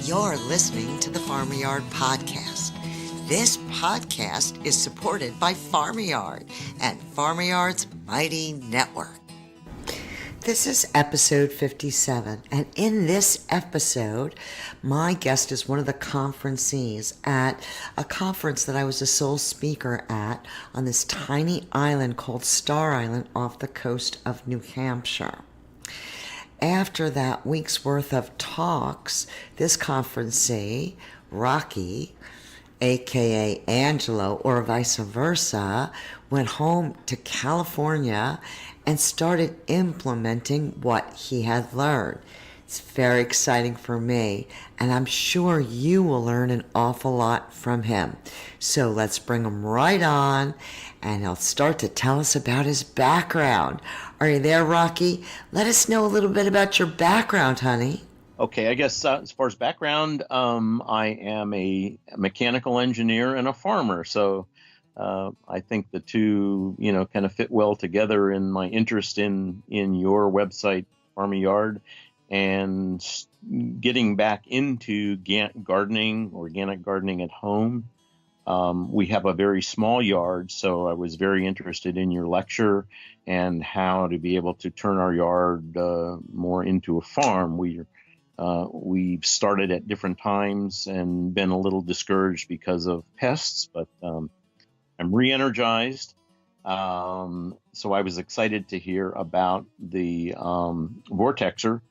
You're listening to the Farmer Yard Podcast. This podcast is supported by Farmer Yard and Farmer Yard's Mighty Network. This is episode 57, and in this episode, my guest is one of the conferencees at a conference that I was a sole speaker at on this tiny island called Star Island off the coast of New Hampshire. After that week's worth of talks, this conferencee, Rocky, aka Angelo, or vice versa, went home to California and started implementing what he had learned. It's very exciting for me, and I'm sure you will learn an awful lot from him. So let's bring him right on, and he'll start to tell us about his background. Are you there, Rocky? Let us know a little bit about your background, honey. Okay, I guess as far as background, I am a mechanical engineer and a farmer. So I think the two, kind of fit well together in my interest in your website, Farmer Yard, and getting back into gardening, organic gardening at home. We have a very small yard, so I was very interested in your lecture and how to be able to turn our yard more into a farm. We've started at different times and been a little discouraged because of pests, but I'm re-energized. So I was excited to hear about the vortexer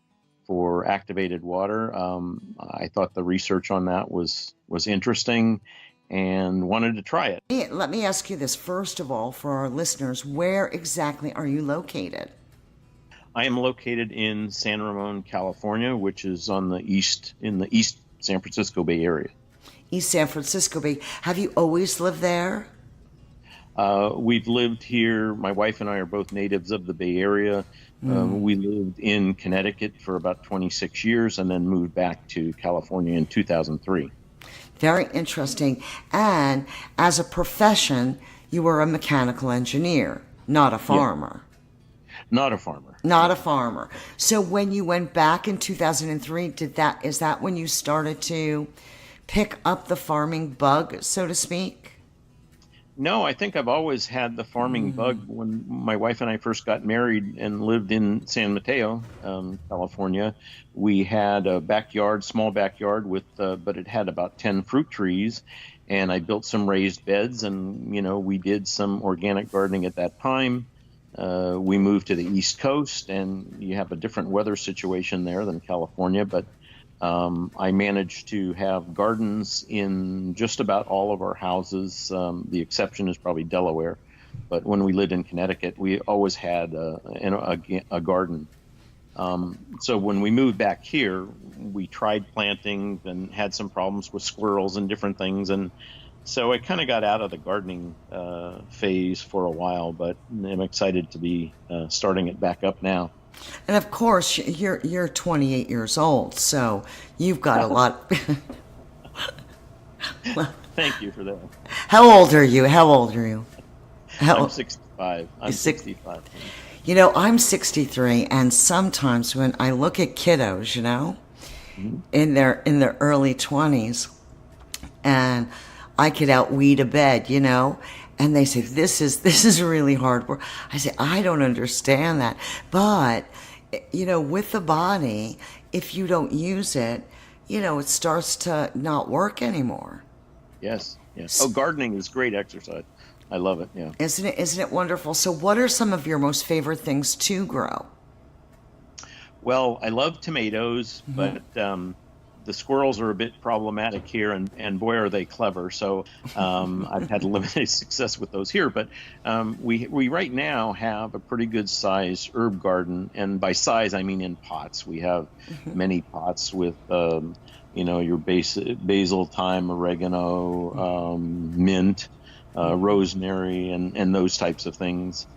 for activated water. I thought the research on that was interesting and wanted to try it. Let me ask you this, first of all, for our listeners, where exactly are you located? I am located in San Ramon, California, which is in the East San Francisco Bay Area. East San Francisco Bay. Have you always lived there? We've lived here. My wife and I are both natives of the Bay Area. We lived in Connecticut for about 26 years and then moved back to California in 2003. Very interesting. And as a profession, you were a mechanical engineer, not a farmer. Yeah. Not a farmer. Not a farmer. So when you went back in 2003, is that when you started to pick up the farming bug, so to speak? No, I think I've always had the farming bug. When my wife and I first got married and lived in San Mateo, California, we had a small backyard but it had about 10 fruit trees, and I built some raised beds, and we did some organic gardening at that time. We moved to the East Coast, and you have a different weather situation there than California, but I managed to have gardens in just about all of our houses. The exception is probably Delaware, but when we lived in Connecticut, we always had a garden. So when we moved back here, we tried planting and had some problems with squirrels and different things, and so I kind of got out of the gardening phase for a while, but I'm excited to be starting it back up now. And of course, you're 28 years old, so you've got a lot. Thank you for that. How old are you? I'm 65. I'm 65. I'm 63, and sometimes when I look at kiddos, in their early 20s, and I could outweed a bed, and they say, this is really hard work. I say, I don't understand that. But, with the body, if you don't use it, it starts to not work anymore. Yes. Oh, gardening is great exercise. I love it, yeah. Isn't it wonderful? So what are some of your most favorite things to grow? Well, I love tomatoes, but the squirrels are a bit problematic here, and boy, are they clever. So I've had limited success with those here. But we right now have a pretty good size herb garden. And by size, I mean in pots. We have many pots with, your basil, thyme, oregano, mint, rosemary, and those types of things.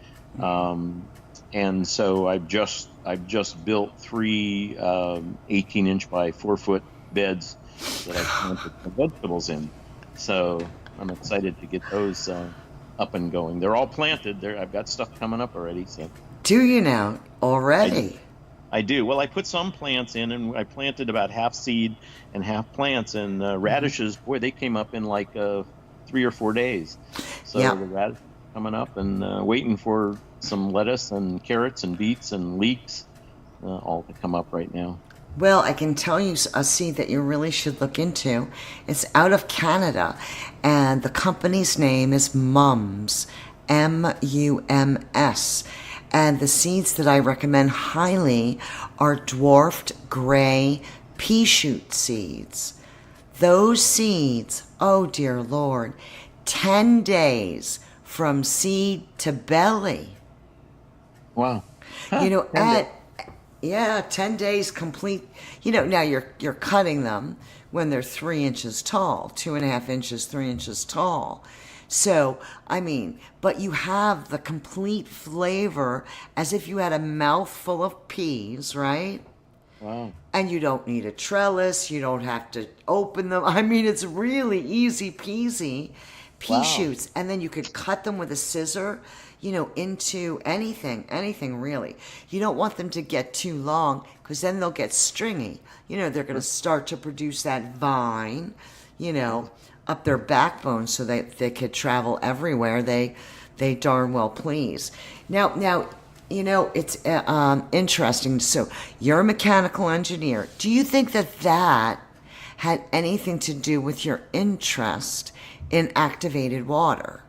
And so I've just built 3 18-inch by 4-foot beds that I planted the vegetables in. So I'm excited to get those up and going. They're all planted. I've got stuff coming up already. So. Do you now already? I do. Well, I put some plants in, and I planted about half seed and half plants. And Hmm. radishes, boy, they came up in like 3 or 4 days. So Yeah. the radish coming up, and waiting for some lettuce and carrots and beets and leeks all to come up right now. Well, I can tell you a seed that you really should look into. It's out of Canada, and the company's name is Mums, Mums. And the seeds that I recommend highly are dwarfed gray pea shoot seeds. Those seeds, oh dear Lord, 10 days from seed to belly. Wow. You Huh, know, 10 days. yeah, 10 days complete. You know, now you're cutting them when they're 3 inches tall, 2.5 inches, 3 inches tall. So, I mean, but you have the complete flavor as if you had a mouthful of peas, right? Wow. And you don't need a trellis. You don't have to open them. I mean, it's really easy peasy pea Wow. shoots. And then you could cut them with a scissor, into anything really. You don't want them to get too long because then they'll get stringy. They're going to start to produce that vine, you know, up their backbone so that they could travel everywhere they darn well please. Now, it's interesting. So you're a mechanical engineer. Do you think that had anything to do with your interest in activated water?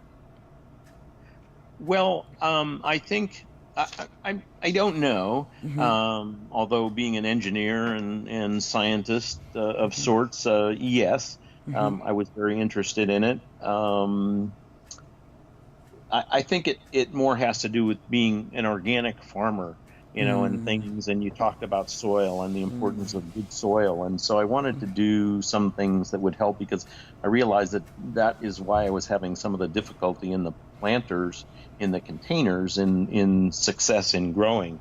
Well, I think I don't know. Although being an engineer and scientist of sorts, yes, I was very interested in it. I think it more has to do with being an organic farmer, and things. And you talked about soil and the importance of good soil, and so I wanted to do some things that would help, because I realized that is why I was having some of the difficulty in the planters, in the containers, in success in growing.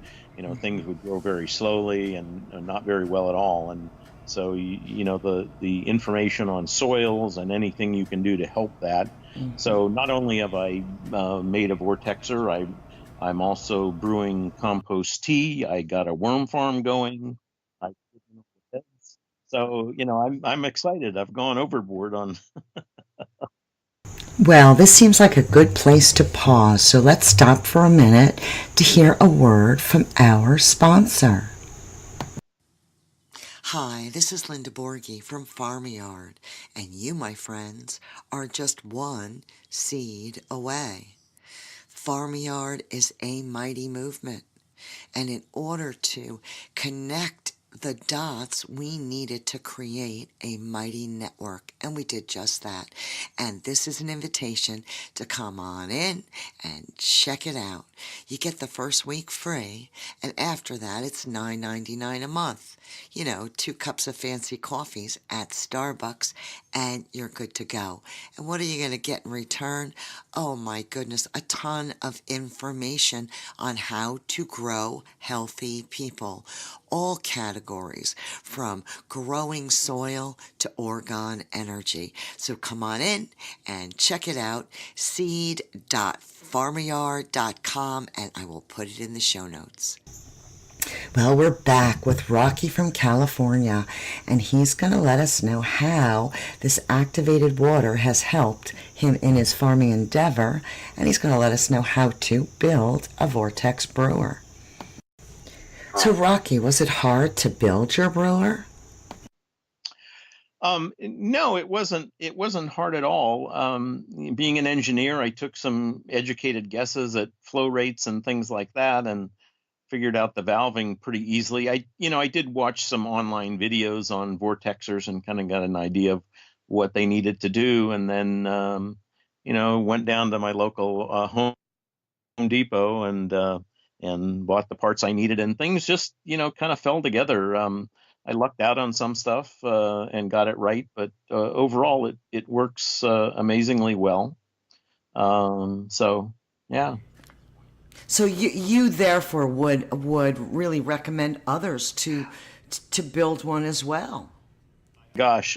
Things would grow very slowly and not very well at all. And so the information on soils and anything you can do to help that. So not only have I made a vortexer, I'm also brewing compost tea. I got a worm farm going. I, so I'm excited. I've gone overboard on. Well, this seems like a good place to pause, so let's stop for a minute to hear a word from our sponsor. Hi, this is Linda Borghi from Farmyard, and you, my friends, are just one seed away. Farmyard is a mighty movement, and in order to connect the dots, we needed to create a mighty network, and we did just that. And this is an invitation to come on in and check it out. You get the first week free, and after that, it's $9.99 a month. 2 cups of fancy coffees at Starbucks, and you're good to go. And what are you going to get in return? Oh my goodness, a ton of information on how to grow healthy people. All categories, from growing soil to organ energy. So come on in and check it out, seed.farmyard.com, and I will put it in the show notes. Well, we're back with Rocky from California, and he's going to let us know how this activated water has helped him in his farming endeavor, and he's going to let us know how to build a vortex brewer. So, Rocky, was it hard to build your brewer? No, it wasn't. It wasn't hard at all. Being an engineer, I took some educated guesses at flow rates and things like that, and figured out the valving pretty easily. I did watch some online videos on vortexers and kind of got an idea of what they needed to do, and then went down to my local Home Depot and bought the parts I needed, and things just kind of fell together. I lucked out on some stuff and got it right, but overall it works amazingly well. So yeah. So you therefore would really recommend others to build one as well. Gosh,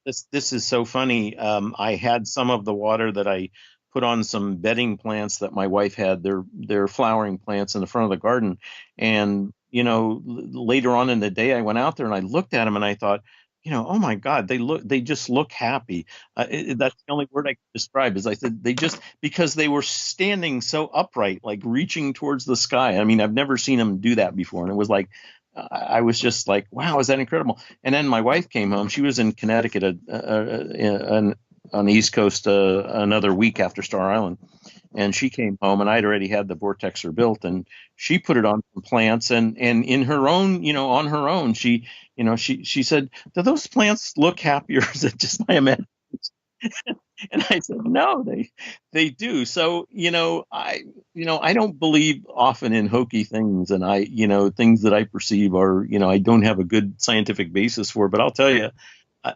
this is so funny. I had some of the water that I put on some bedding plants that my wife had. They're flowering plants in the front of the garden, and later on in the day, I went out there and I looked at them and I thought, oh my God, they just look happy. That's the only word I can describe is I said because they were standing so upright, like reaching towards the sky. I mean, I've never seen them do that before. And it was like, I was just like, wow, is that incredible? And then my wife came home. She was in Connecticut on the East Coast another week after Star Island. And she came home and I'd already had the vortexer built and she put it on some plants and in her own, on her own, she said, do those plants look happier? Is it just my imagination? And I said, no, they do. So, I don't believe often in hokey things and things that I perceive are, I don't have a good scientific basis for, but I'll tell you,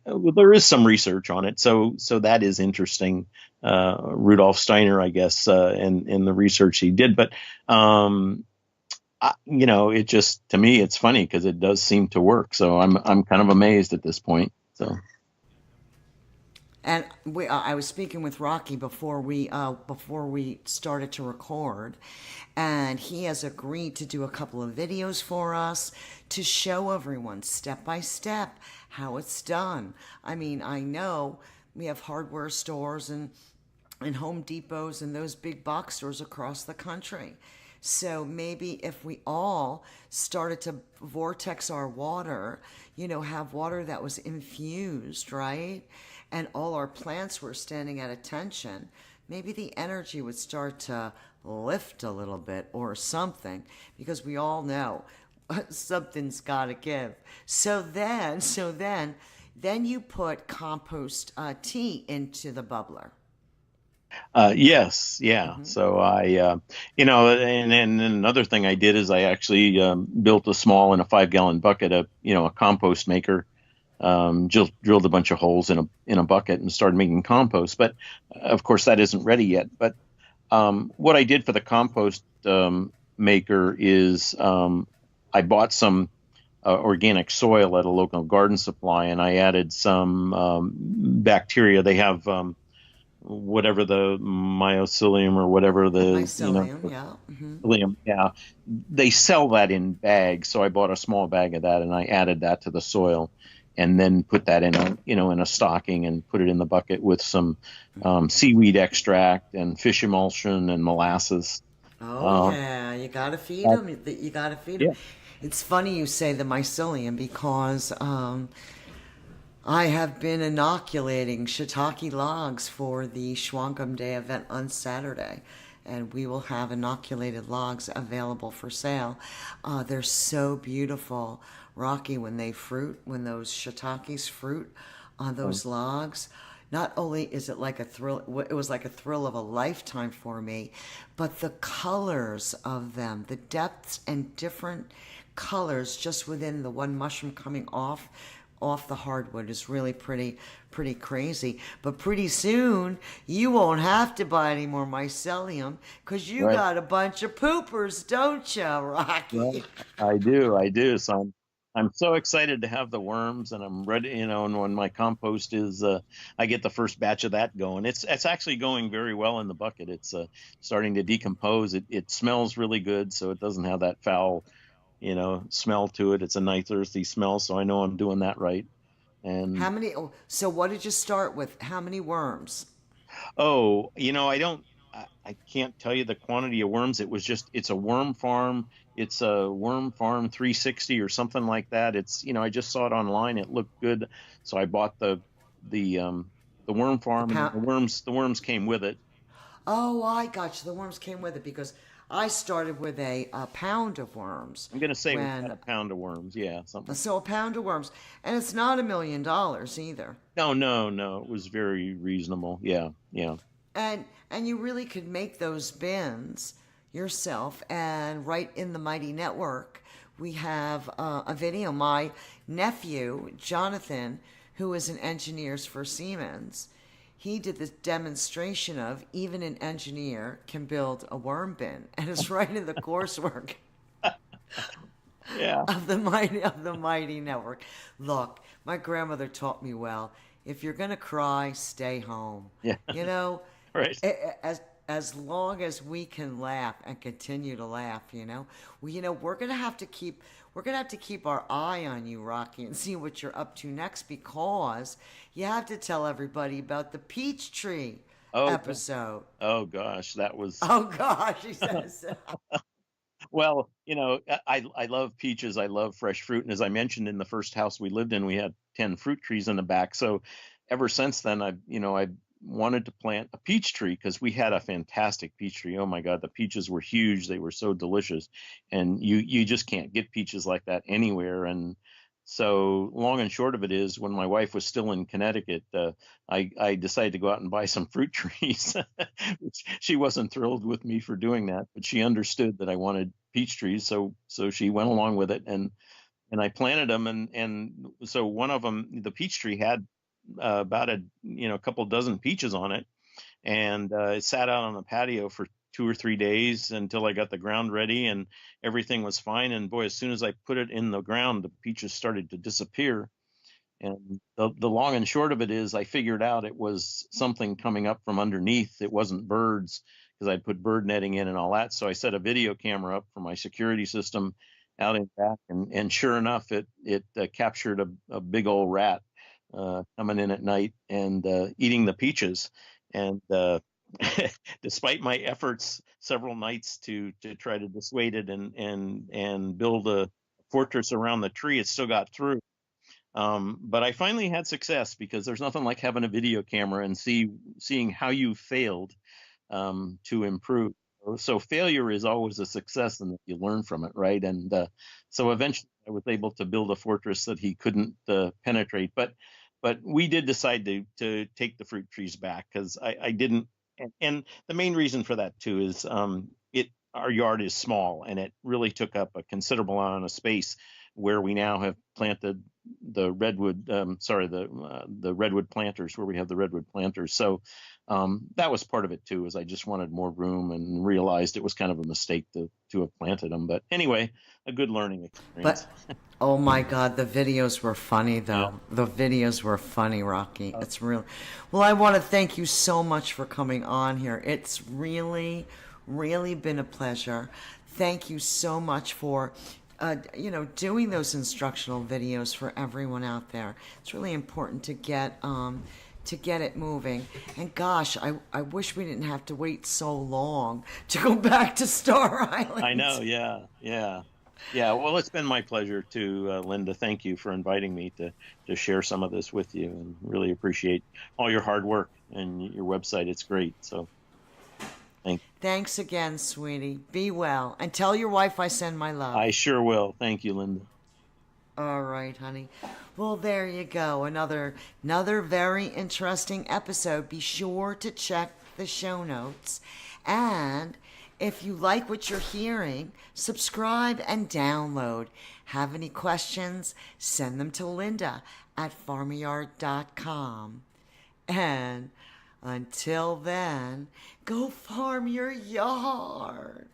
well, there is some research on it, so that is interesting. Rudolf Steiner, I guess, in the research he did, but it just to me it's funny because it does seem to work. So I'm kind of amazed at this point. So. And I was speaking with Rocky before we started to record, and he has agreed to do a couple of videos for us to show everyone step by step how it's done. I mean, I know we have hardware stores and Home Depots and those big box stores across the country. So maybe if we all started to vortex our water, have water that was infused, right? And all our plants were standing at attention, maybe the energy would start to lift a little bit or something, because we all know something's got to give. So then you put compost tea into the bubbler. Yes, yeah. So and another thing I did is I actually built a small in a 5-gallon bucket, a compost maker. Drilled a bunch of holes in a bucket and started making compost. But of course, that isn't ready yet. But what I did for the compost maker is I bought some organic soil at a local garden supply, and I added some bacteria. They have whatever the mycelium or whatever the Mycelium, yeah. Mycelium, yeah. They sell that in bags, so I bought a small bag of that and I added that to the soil, and then put that in a stocking and put it in the bucket with some seaweed extract and fish emulsion and molasses. Oh yeah, you gotta feed them. You gotta feed them. Yeah. It's funny you say the mycelium because I have been inoculating shiitake logs for the Schwangam Day event on Saturday, and we will have inoculated logs available for sale. They're so beautiful, Rocky, when those shiitakes fruit on those logs. Not only is it like a thrill, it was like a thrill of a lifetime for me, but the colors of them, the depths and different colors just within the one mushroom coming off the hardwood is really pretty crazy. But pretty soon you won't have to buy any more mycelium because you Right. got a bunch of poopers, don't you, Rocky? Well, I do. So I'm so excited to have the worms, and I'm ready. And when my compost is, I get the first batch of that going. It's actually going very well in the bucket. It's starting to decompose. It smells really good, so it doesn't have that foul, smell to it. It's a nice earthy smell, so I know I'm doing that right. And So what did you start with? How many worms? oh, I can't tell you the quantity of worms. It's a worm farm. It's a worm farm 360 or something like that. I just saw it online. It looked good. So I bought the worm The farm, and pound. the worms came with it. Oh, I got you. The worms came with it because I started with a pound of worms. I'm going to say it was When about a pound of worms. Yeah, something. So a pound of worms, and it's not $1 million either. No, no, no. It was very reasonable. Yeah, yeah. And you really could make those bins yourself. And right in the Mighty Network, we have a video. My nephew Jonathan, who is an engineer for Siemens, he did this demonstration of even an engineer can build a worm bin, and it's right in the coursework Yeah. of the mighty network. Look, my grandmother taught me well. If you're gonna cry, stay home. Yeah. You know, Right. as as long as we can laugh and continue to laugh, we're gonna have to keep our eye on you, Rocky, and see what you're up to next, because you have to tell everybody about the peach tree Oh, episode. oh gosh, that was Oh gosh, he says. well, I love peaches. I love fresh fruit, and as I mentioned, in the first house we lived in, we had 10 fruit trees in the back. So ever since then, I wanted to plant a peach tree because we had a fantastic peach tree. Oh my God, the peaches were huge. They were so delicious, and you just can't get peaches like that anywhere. And so long and short of it is, when my wife was still in Connecticut, I decided to go out and buy some fruit trees. Which she wasn't thrilled with me for doing that, but she understood that I wanted peach trees, so she went along with it, and I planted them, and so one of them, the peach tree, had about a couple dozen peaches on it, and it sat out on the patio for 2 or 3 days until I got the ground ready, and everything was fine. And boy, as soon as I put it in the ground, the peaches started to disappear. And the long and short of it is, I figured out it was something coming up from underneath. It wasn't birds, because I'd put bird netting in and all that. So I set a video camera up for my security system out in back, and sure enough, it captured a big old rat coming in at night and eating the peaches. And despite my efforts several nights to try to dissuade it and build a fortress around the tree, it still got through. But I finally had success, because there's nothing like having a video camera and seeing how you failed to improve. So failure is always a success, and you learn from it, right? And so eventually I was able to build a fortress that he couldn't penetrate. But we did decide to take the fruit trees back, because I didn't. And the main reason for that too is our yard is small, and it really took up a considerable amount of space, where we now have planted the redwood, the redwood planters, where we have the redwood planters. So that was part of it too, is I just wanted more room, and realized it was kind of a mistake to have planted them. But anyway, a good learning experience. But oh my God, the videos were funny though. Yeah. The videos were funny, Rocky. It's real. Well, I want to thank you so much for coming on here. It's really, really been a pleasure. Thank you so much for doing those instructional videos for everyone out there. It's really important to get it moving. And gosh, I wish we didn't have to wait so long to go back to Star Island. I know. Yeah. Well, it's been my pleasure too, Linda. Thank you for inviting me to share some of this with you, and really appreciate all your hard work and your website. It's great. So thanks again, sweetie. Be well, and tell your wife I send my love. I sure will. Thank you, Linda. All right, honey. Well, there you go. Another very interesting episode. Be sure to check the show notes. And if you like what you're hearing, subscribe and download. Have any questions? Send them to Linda at farmyard.com. And until then, go farm your yard.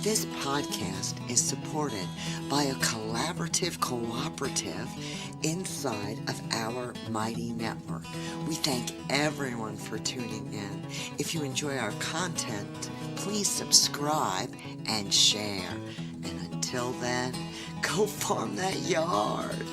This podcast is supported by a collaborative cooperative inside of our mighty network. We thank everyone for tuning in. If you enjoy our content, please subscribe and share. And until then, go farm that yard.